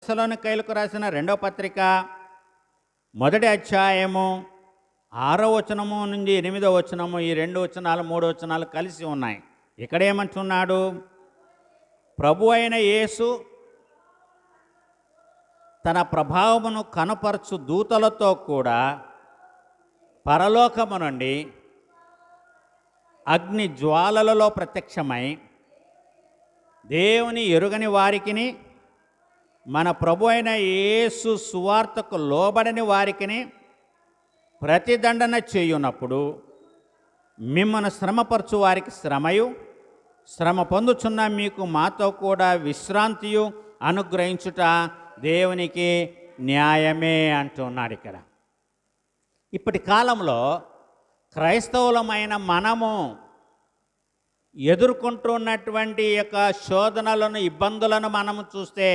తెస్సలోనికైలకు రాసిన 2వ పత్రిక 1వ అధ్యాయము 6వ వచనము నుండి 8వ వచనము, ఈ 2 వచనాలు 3 వచనాలు కలిసి ఉన్నాయి. ఇక్కడేమంటున్నాడు? ప్రభు అయిన యేసు తన ప్రభావమును కనపరచు దూతలతో కూడా పరలోకము నుండి అగ్ని జ్వాలలలో ప్రత్యక్షమై దేవుని ఎరుగని వారికిని మన ప్రభు అయిన యేసు సువార్తకు లోబడని వారికిని ప్రతిదండన చేయునప్పుడు మిమ్మల్ని శ్రమపరచు వారికి శ్రమయు, శ్రమ పొందుచున్న మీకు మాతో కూడా విశ్రాంతియు అనుగ్రహించుట దేవునికి న్యాయమే అంటున్నాడు. ఇక్కడ ఇప్పటి కాలంలో క్రైస్తవులమైన మనము ఎదుర్కొంటున్నటువంటి యొక్క శోధనలను, ఇబ్బందులను మనము చూస్తే